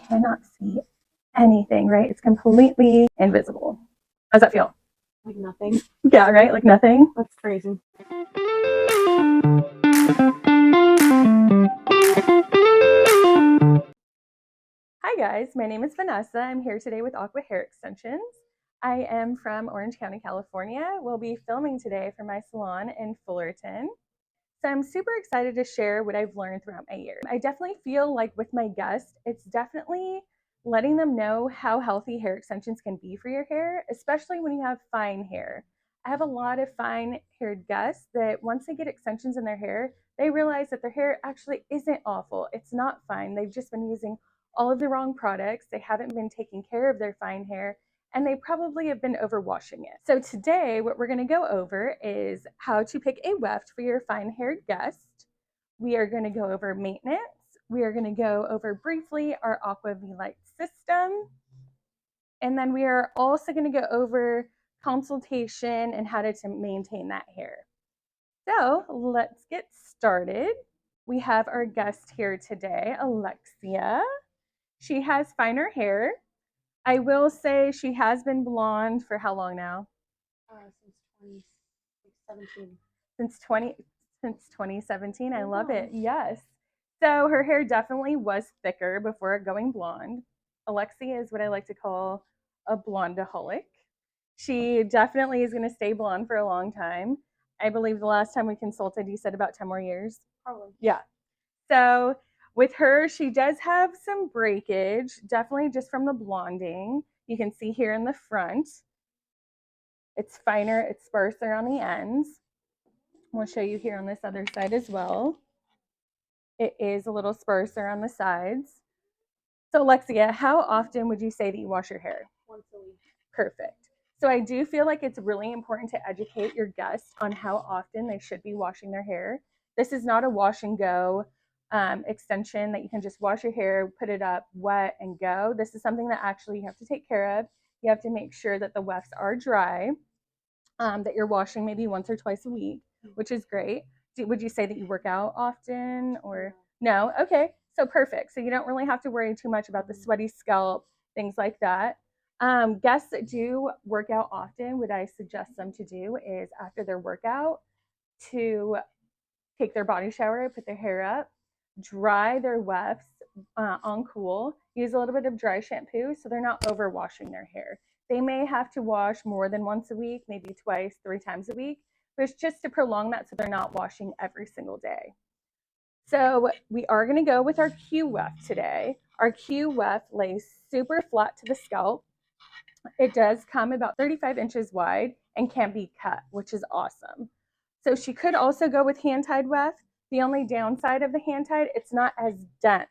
cannot see anything, right? It's completely invisible. How's that feel? Like nothing. Yeah, right? Like nothing. That's crazy. Hi guys, my name is Vanessa. I'm here today with Aqua Hair Extensions. I am from Orange County, California. We'll be filming today for my salon in Fullerton. So I'm super excited to share what I've learned throughout my year. I definitely feel like with my guests, it's definitely letting them know how healthy hair extensions can be for your hair, especially when you have fine hair. I have a lot of fine haired guests that once they get extensions in their hair, they realize that their hair actually isn't awful. It's not fine. They've just been using all of the wrong products. They haven't been taking care of their fine hair, and they probably have been overwashing it. So today, what we're going to go over is how to pick a weft for your fine-haired guest. We are going to go over maintenance. We are going to go over briefly our Aqua V-Light system. And then we are also going to go over consultation and how to maintain that hair. So let's get started. We have our guest here today, Alexia. She has finer hair. I will say she has been blonde for how long now? Since 2017. Since 2017. I love it. Yes. So her hair definitely was thicker before going blonde. Alexia is what I like to call a blondeaholic. She definitely is going to stay blonde for a long time. I believe the last time we consulted, you said about 10 more years. Probably. Yeah. So with her, she does have some breakage, definitely just from the blonding. You can see here in the front, it's finer, it's sparser on the ends. We'll show you here on this other side as well. It is a little sparser on the sides. So Alexia, how often would you say that you wash your hair? Once a week. Perfect. So I do feel like it's really important to educate your guests on how often they should be washing their hair. This is not a wash and go extension that you can just wash your hair, put it up, wet, and go. This is something that actually you have to take care of. You have to make sure that the wefts are dry, that you're washing maybe once or twice a week, which is great. Would you say that you work out often or no? Okay, so perfect. So you don't really have to worry too much about the sweaty scalp, things like that. Guests that do work out often, what I suggest them to do is after their workout to take their body shower, put their hair up, dry their wefts on cool, use a little bit of dry shampoo so they're not overwashing their hair. They may have to wash more than once a week, maybe twice, 3 times a week, but it's just to prolong that so they're not washing every single day. So we are going to go with our Q weft today. Our Q weft lays super flat to the scalp. It does come about 35 inches wide and can be cut, which is awesome. So she could also go with hand-tied weft. The only downside of the hand-tied, it's not as dense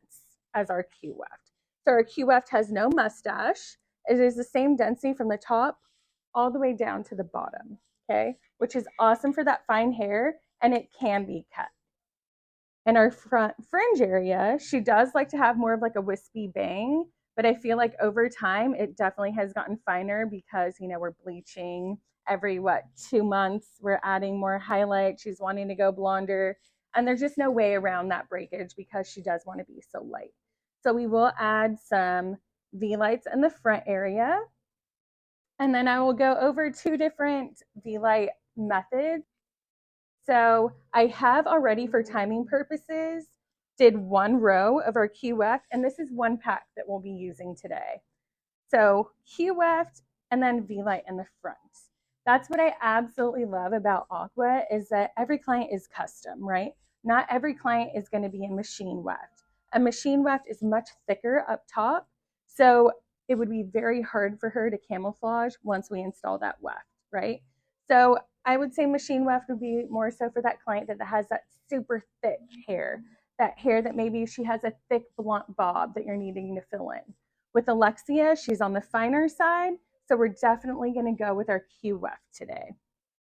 as our Q weft. So our Q weft has no mustache. It is the same density from the top all the way down to the bottom, okay? Which is awesome for that fine hair, and it can be cut. In our front fringe area, she does like to have more of like a wispy bang, but I feel like over time it definitely has gotten finer because, you know, we're bleaching every 2 months. We're adding more highlight. She's wanting to go blonder, and there's just no way around that breakage because she does want to be so light. So we will add some V-lights in the front area, and then I will go over 2 different V-light methods. So I have already, for timing purposes, did 1 row of our Q weft, and this is 1 pack that we'll be using today. So Q weft and then V-light in the front. That's what I absolutely love about Aqua, is that every client is custom, right? Not every client is going to be a machine weft. A machine weft is much thicker up top, so it would be very hard for her to camouflage once we install that weft, right? So I would say machine weft would be more so for that client that has that super thick hair, that hair that maybe she has a thick blunt bob that you're needing to fill in. With Alexia, she's on the finer side, so we're definitely going to go with our Q weft today.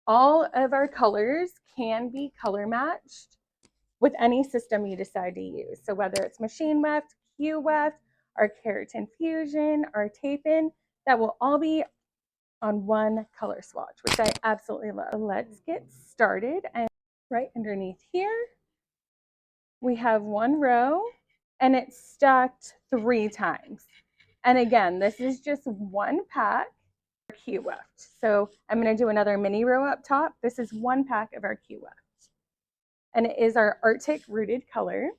All of our colors can be color matched with any system you decide to use. So whether it's machine weft, Q weft, our keratin fusion, our tape-in, that will all be on 1 color swatch, which I absolutely love. Let's get started. And right underneath here, we have 1 row and it's stacked 3 times. And again, this is just one pack of Q Weft. So I'm going to do another mini row up top. This is one pack of our Q Weft. And it is our Arctic rooted color.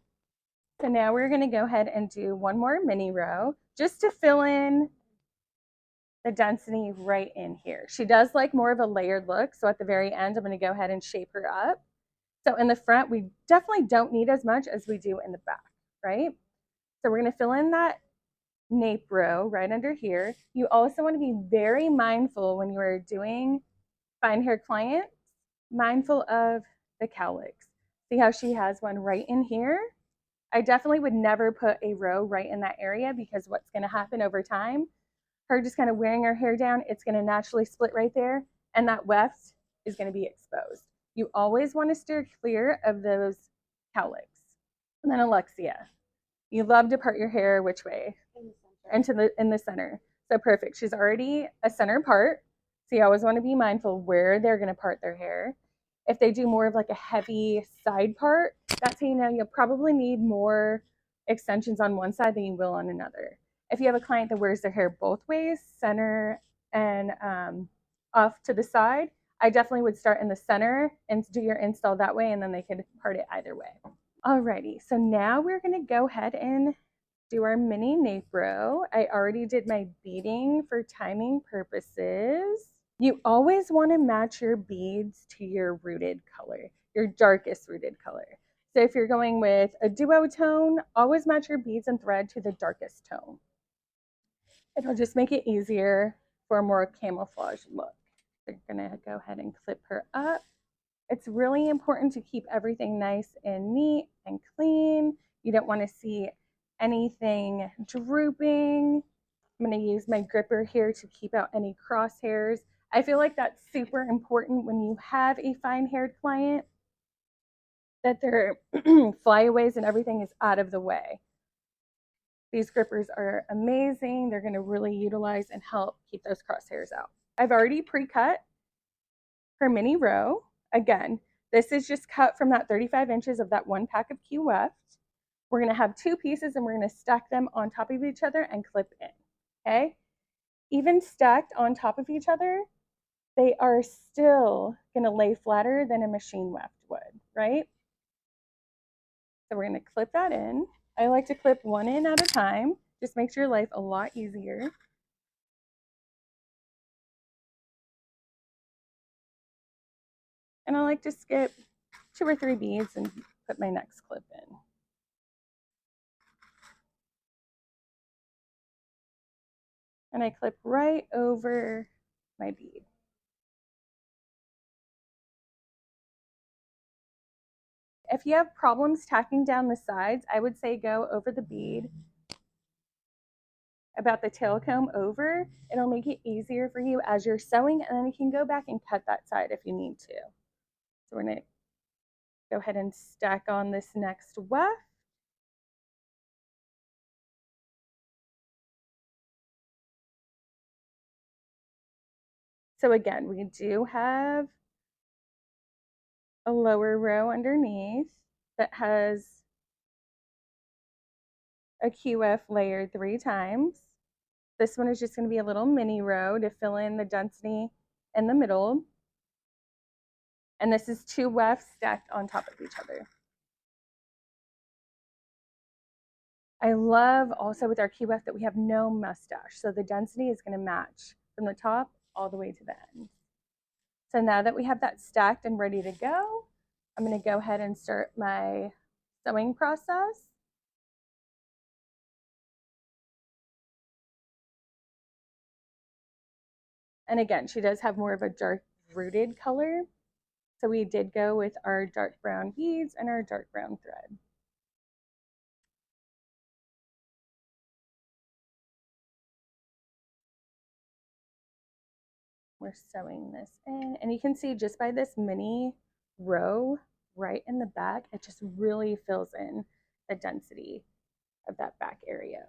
So now we're going to go ahead and do one more mini row just to fill in the density right in here. She does like more of a layered look. So at the very end, I'm going to go ahead and shape her up. So in the front, we definitely don't need as much as we do in the back, right? So we're going to fill in that nape row right under here. You also want to be very mindful when you are doing fine hair clients, mindful of the cowlicks. See how she has one right in here? I definitely would never put a row right in that area because what's going to happen over time, her just kind of wearing her hair down, it's going to naturally split right there, and that weft is going to be exposed. You always want to steer clear of those cowlicks. And then Alexia, you love to part your hair which way? In the center. So perfect. She's already a center part. So you always want to be mindful where they're going to part their hair. If they do more of like a heavy side part, that's how you know you'll probably need more extensions on one side than you will on another. If you have a client that wears their hair both ways, center and off to the side, I definitely would start in the center and do your install that way, and then they could part it either way. Alrighty, so now we're going to go ahead and do our mini nape row. I already did my beading for timing purposes. You always want to match your beads to your rooted color, your darkest rooted color. So if you're going with a duo tone, always match your beads and thread to the darkest tone. It'll just make it easier for a more camouflage look. We're gonna go ahead and clip her up. It's really important to keep everything nice and neat and clean. You don't want to see anything drooping. I'm going to use my gripper here to keep out any crosshairs. I feel like that's super important when you have a fine-haired client, that their flyaways and everything is out of the way. These grippers are amazing. They're going to really utilize and help keep those crosshairs out. I've already pre-cut her mini row. Again, this is just cut from that 35 inches of that one pack of Q Weft. We're going to have 2 pieces and we're going to stack them on top of each other and clip in. Okay? Even stacked on top of each other, they are still going to lay flatter than a machine weft would, right? So we're going to clip that in. I like to clip one in at a time. Just makes your life a lot easier. And I like to skip 2 or 3 beads and put my next clip in. And I clip right over my bead. If you have problems tacking down the sides, I would say go over the bead about the tail comb over. It'll make it easier for you as you're sewing, and then you can go back and cut that side if you need to. So we're gonna go ahead and stack on this next weft. So again, we do have a lower row underneath that has a QF layered 3 times. This one is just going to be a little mini row to fill in the density in the middle. And this is 2 wefts stacked on top of each other. I love also with our Q Weft that we have no mustache. So the density is going to match from the top all the way to the end. So now that we have that stacked and ready to go, I'm going to go ahead and start my sewing process. And again, she does have more of a dark rooted color. So we did go with our dark brown beads and our dark brown thread. We're sewing this in, and you can see just by this mini row right in the back, it just really fills in the density of that back area.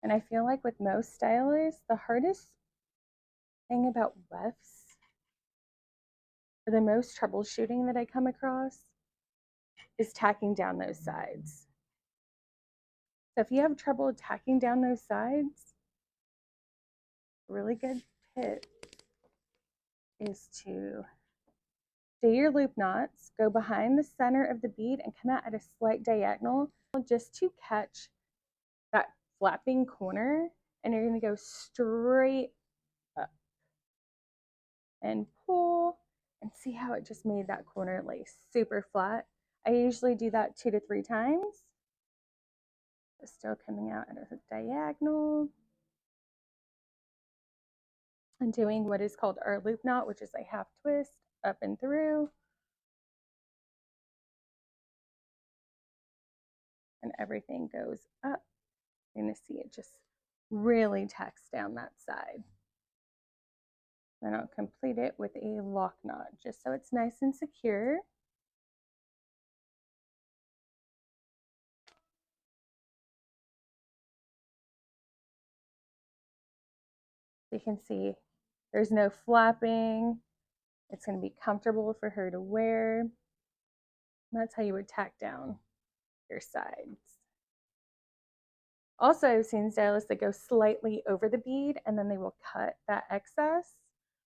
And I feel like with most stylists, the hardest thing about wefts, or the most troubleshooting that I come across, is tacking down those sides. So if you have trouble tacking down those sides, a really good tip is to do your loop knots, go behind the center of the bead and come out at a slight diagonal just to catch that flapping corner, and you're going to go straight up and pull and see how it just made that corner lay super flat. I usually do that 2 to 3 times. It's still coming out at a diagonal and doing what is called our loop knot, which is a half twist up and through. And everything goes up. You're going to see it just really tacks down that side. Then I'll complete it with a lock knot just so it's nice and secure. You can see there's no flapping. It's going to be comfortable for her to wear. And that's how you would tack down your sides. Also, I've seen stylists that go slightly over the bead and then they will cut that excess,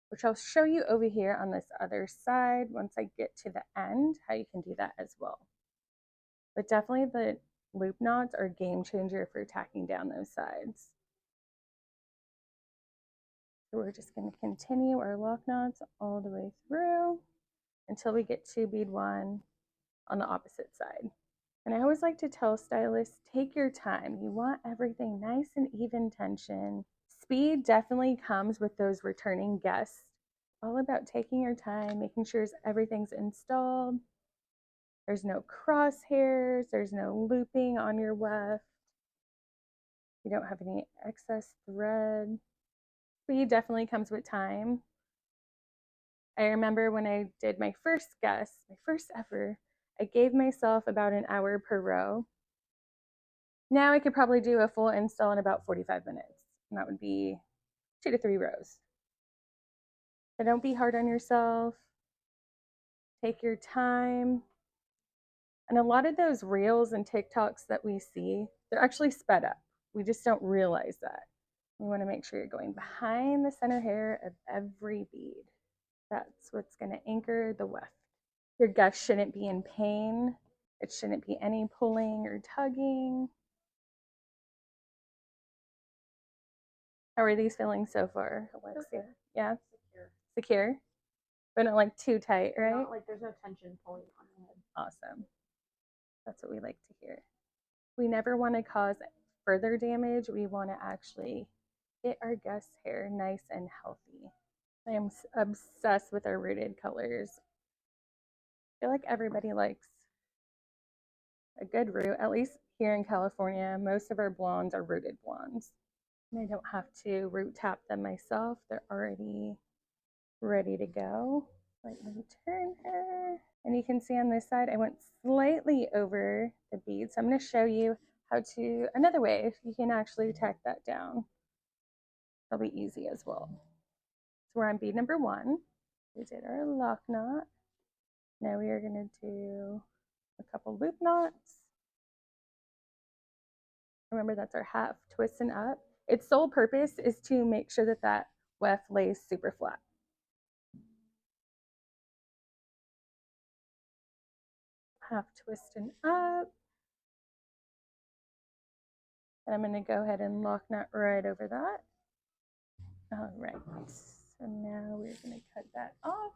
which I'll show you over here on this other side once I get to the end, how you can do that as well. But definitely the loop knots are a game changer for tacking down those sides. So we're just going to continue our lock knots all the way through until we get to bead 1 on the opposite side. And I always like to tell stylists, take your time. You want everything nice and even tension. Speed definitely comes with those returning guests. All about taking your time, making sure everything's installed. There's no crosshairs, there's no looping on your weft. You don't have any excess thread. Speed definitely comes with time. I remember when I did my first guest, my first ever, I gave myself about an hour per row. Now I could probably do a full install in about 45 minutes, and that would be 2 to 3 rows. So don't be hard on yourself. Take your time. And a lot of those reels and TikToks that we see, they're actually sped up. We just don't realize that. You want to make sure you're going behind the center hair of every bead. That's what's going to anchor the weft. Your guest shouldn't be in pain. It shouldn't be any pulling or tugging. How are these feeling so far, Alexia? Yeah? Secure? But not like too tight, right? Not like there's no tension pulling on the head. Awesome. That's what we like to hear. We never want to cause further damage. We want to actually get our guest's hair nice and healthy. I am obsessed with our rooted colors. I feel like everybody likes a good root. At least here in California, most of our blondes are rooted blondes. And I don't have to root tap them myself. They're already ready to go. Lightly turn her. And you can see on this side, I went slightly over the bead. So I'm going to show you how to, another way you can actually tack that down. That'll be easy as well. So we're on bead number 1. We did our lock knot. Now we are going to do a couple loop knots. Remember, that's our half twist and up. Its sole purpose is to make sure that that weft lays super flat. Half twist and up. And I'm going to go ahead and lock knot right over that. All right, so now we're going to cut that off.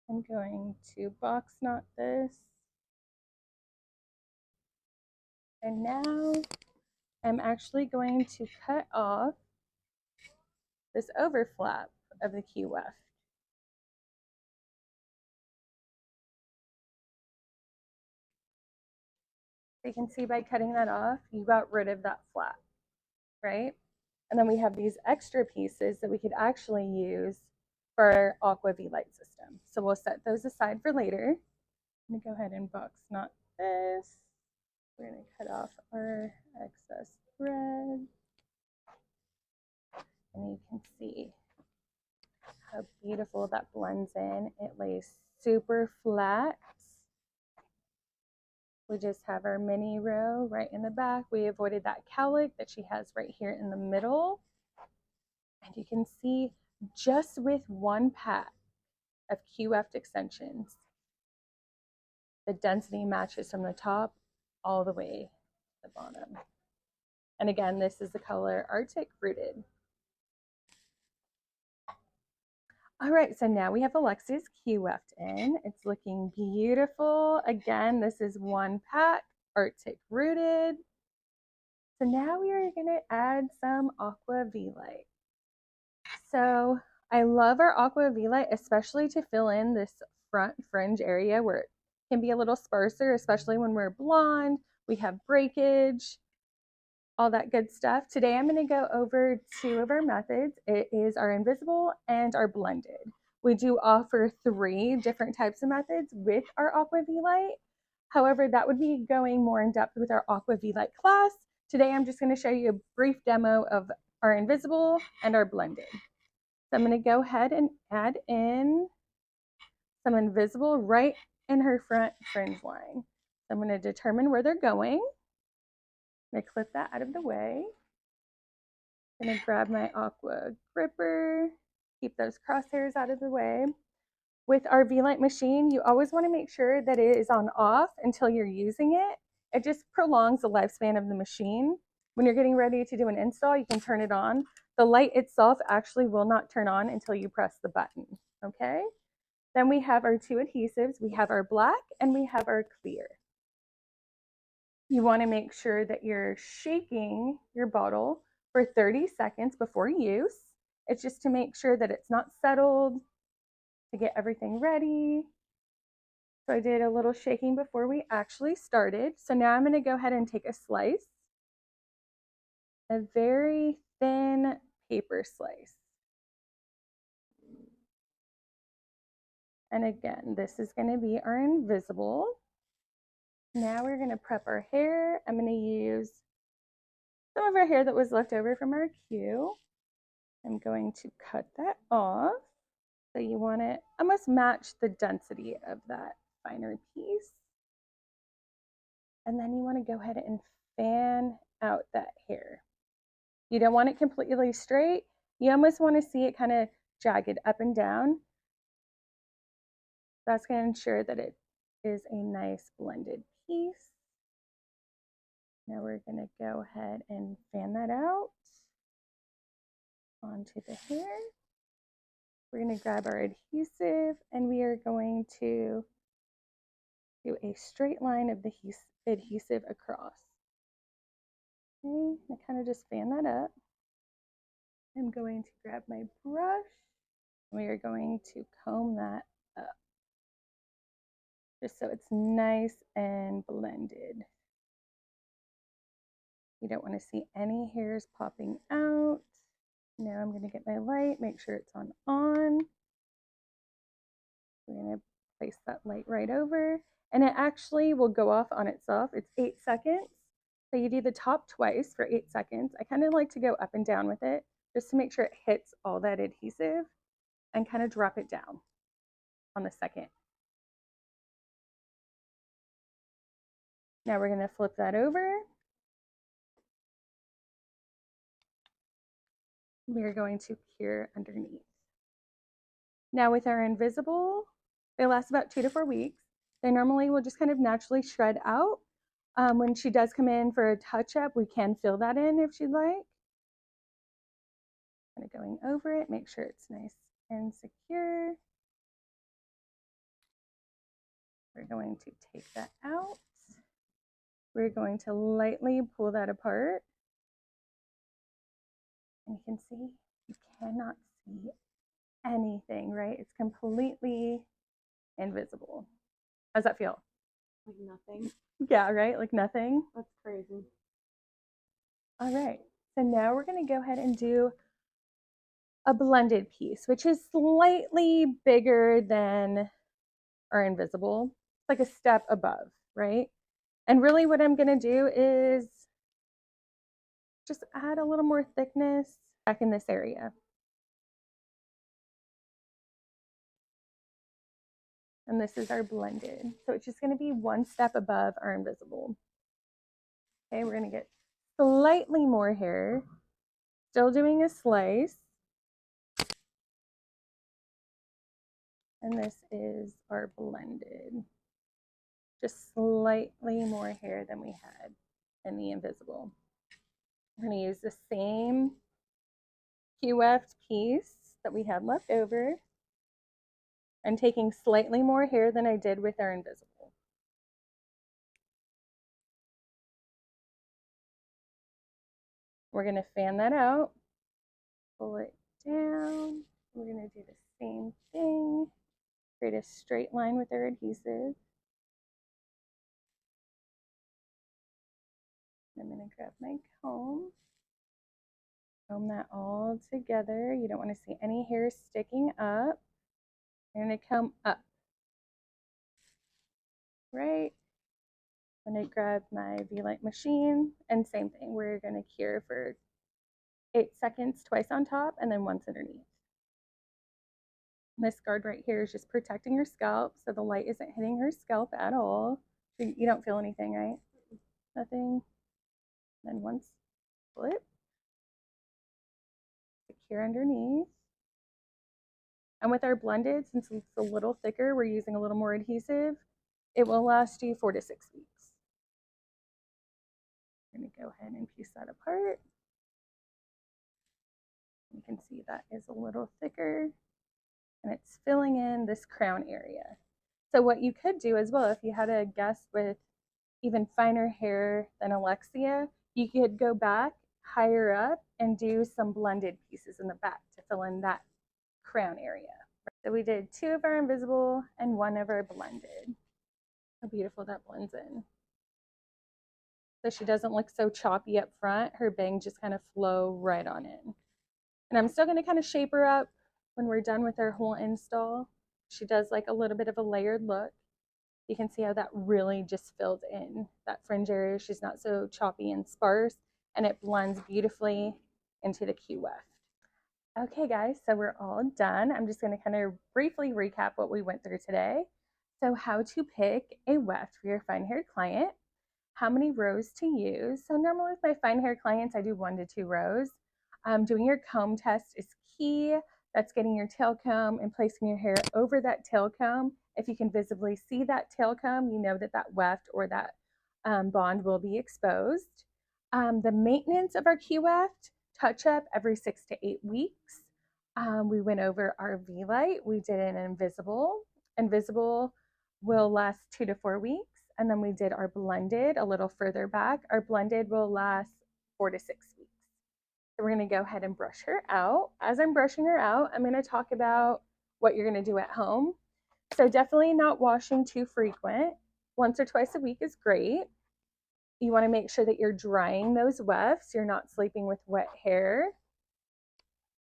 I'm going to box knot this. And now I'm actually going to cut off this overflap of the key weft. So you can see by cutting that off, you got rid of that flap, right? And then we have these extra pieces that we could actually use for our Aqua V Light system. So we'll set those aside for later. I'm gonna go ahead and box knot this. We're gonna cut off our excess thread. And you can see how beautiful that blends in. It lays super flat. We just have our mini row right in the back. We avoided that cowlick that she has right here in the middle. And you can see just with one pack of Weft extensions, the density matches from the top all the way to the bottom. And again, this is the color Arctic Rooted. All right, so now we have Alexia's Weft in. It's looking beautiful. Again, this is one pack, Arctic Rooted. So now we are gonna add some Aqua V-Light. So I love our Aqua V-Light, especially to fill in this front fringe area where it can be a little sparser, especially when we're blonde, we have breakage, all that good stuff. Today I'm going to go over two of our methods. It is our invisible and our blended. We do offer 3 different types of methods with our Aqua V-Light. However, that would be going more in depth with our Aqua V-Light class. Today I'm just going to show you a brief demo of our invisible and our blended. So I'm going to go ahead and add in some invisible right in her front fringe line. So I'm going to determine where they're going. I'm going to clip that out of the way. I'm going to grab my Aqua gripper, keep those crosshairs out of the way. With our V-Light machine, you always want to make sure that it is on off until you're using it. It just prolongs the lifespan of the machine. When you're getting ready to do an install, you can turn it on. The light itself actually will not turn on until you press the button, okay? Then we have our 2 adhesives. We have our black and we have our clear. You want to make sure that you're shaking your bottle for 30 seconds before use. It's just to make sure that it's not settled, to get everything ready. So I did a little shaking before we actually started. So now I'm going to go ahead and take a slice, a very thin paper slice. And again, this is going to be our invisible. Now we're going to prep our hair. I'm going to use some of our hair that was left over from our cue. I'm going to cut that off. So you want to almost match the density of that finer piece. And then you want to go ahead and fan out that hair. You don't want it completely straight. You almost want to see it kind of jagged up and down. That's going to ensure that it is a nice blended piece. Now we're going to go ahead and fan that out onto the hair. We're going to grab our adhesive and we are going to do a straight line of the adhesive across. Okay, I kind of just fan that up. I'm going to grab my brush. We are going to comb that up just so it's nice and blended. You don't want to see any hairs popping out. Now I'm going to get my light, make sure it's on. We're going to place that light right over, and it actually will go off on itself. It's 8 seconds. So you do the top twice for 8 seconds. I kind of like to go up and down with it just to make sure it hits all that adhesive and kind of drop it down on the second. Now we're going to flip that over. We're going to cure underneath. Now with our invisible, they last about 2 to 4 weeks. They normally will just kind of naturally shred out. When she does come in for a touch-up, we can fill that in if she'd like. Kind of going over it, make sure it's nice and secure. We're going to take that out. We're going to lightly pull that apart. And you can see, you cannot see anything, right? It's completely invisible. How's that feel? Like nothing. Yeah, right? Like nothing. That's crazy. All right. So now we're going to go ahead and do a blended piece, which is slightly bigger than our invisible. It's like a step above, right? And really what I'm gonna do is just add a little more thickness back in this area. And this is our blended. So it's just gonna be one step above our invisible. Okay, we're gonna get slightly more hair. Still doing a slice. And this is our blended. Just slightly more hair than we had in the invisible. We're gonna use the same Weft piece that we had left over and taking slightly more hair than I did with our invisible. We're gonna fan that out, pull it down. We're gonna do the same thing, create a straight line with our adhesive. I'm gonna grab my comb that all together. You don't wanna see any hair sticking up. You're gonna come up, right? I'm gonna grab my V-Light machine and same thing. We're gonna cure for 8 seconds, twice on top and then once underneath. This guard right here is just protecting your scalp so the light isn't hitting her scalp at all. You don't feel anything, right? Nothing. Then once, flip, secure underneath. And with our blended, since it's a little thicker, we're using a little more adhesive. It will last you 4 to 6 weeks. I'm gonna go ahead and piece that apart. You can see that is a little thicker and it's filling in this crown area. So what you could do as well, if you had a guest with even finer hair than Alexia, you could go back higher up and do some blended pieces in the back to fill in that crown area. So we did 2 of our invisible and 1 of our blended. How beautiful that blends in. So she doesn't look so choppy up front. Her bangs just kind of flow right on in. And I'm still going to kind of shape her up when we're done with our whole install. She does like a little bit of a layered look. You can see how that really just filled in that fringe area. She's not so choppy and sparse, and it blends beautifully into the Weft. Okay guys, so we're all done. I'm just going to kind of briefly recap what we went through today. So how to pick a weft for your fine haired client, how many rows to use. So normally with my fine hair clients, I do 1 to 2 rows. Doing your comb test is key. That's getting your tail comb and placing your hair over that tail comb. If you can visibly see that tail comb, you know that that weft or that bond will be exposed. The maintenance of our Weft, touch up every 6 to 8 weeks. We went over our V-Light. We did an invisible. Invisible will last 2 to 4 weeks. And then we did our blended a little further back. Our blended will last 4 to 6 weeks. So we're gonna go ahead and brush her out. As I'm brushing her out, I'm gonna talk about what you're gonna do at home. So definitely not washing too frequent. 1 or 2 a week is great. You wanna make sure that you're drying those wefts. You're not sleeping with wet hair.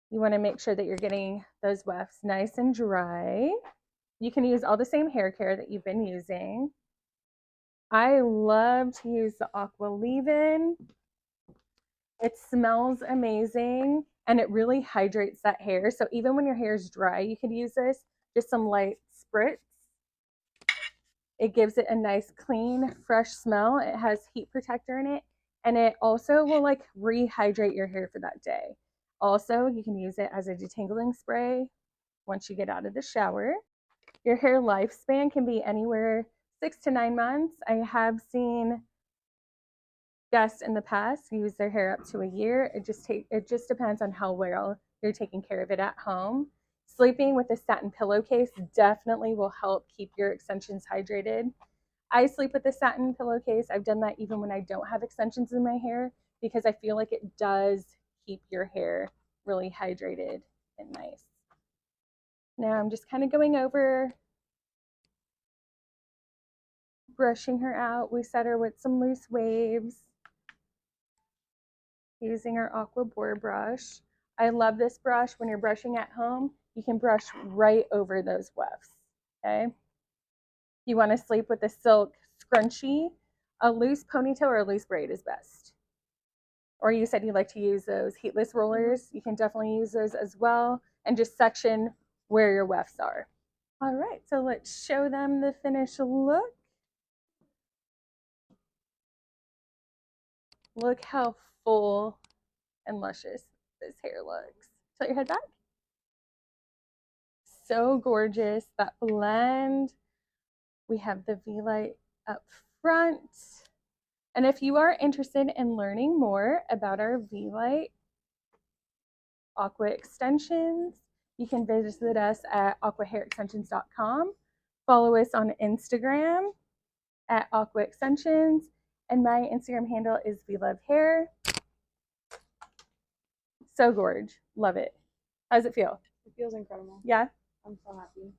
You wanna make sure that you're getting those wefts nice and dry. You can use all the same hair care that you've been using. I love to use the Aqua leave-in. It smells amazing and it really hydrates that hair. So even when your hair is dry, you could use this, just some light spritz. It gives it a nice, clean, fresh smell. It has heat protector in it, and it also will like rehydrate your hair for that day. Also, you can use it as a detangling spray once you get out of the shower. Your hair lifespan can be anywhere 6 to 9 months. I have seen guests in the past use their hair up to a year. It just depends on how well you're taking care of it at home. Sleeping with a satin pillowcase definitely will help keep your extensions hydrated. I sleep with a satin pillowcase. I've done that even when I don't have extensions in my hair because I feel like it does keep your hair really hydrated and nice. Now I'm just kind of going over, brushing her out. We set her with some loose waves using our Aqua boar brush. I love this brush. When you're brushing at home, you can brush right over those wefts, okay? If you want to sleep with a silk scrunchie, a loose ponytail or a loose braid is best. Or you said you like to use those heatless rollers. You can definitely use those as well, and just section where your wefts are. All right, so let's show them the finished look. Look how full and luscious this hair looks. Tilt your head back. So gorgeous. That blend. We have the V-Light up front. And if you are interested in learning more about our V-Light Aqua extensions, you can visit us at aquahairextensions.com. Follow us on Instagram at Aqua Extensions, and my Instagram handle is VLoveHair. So gorge. Love it. How does it feel? It feels incredible. Yeah? I'm so happy.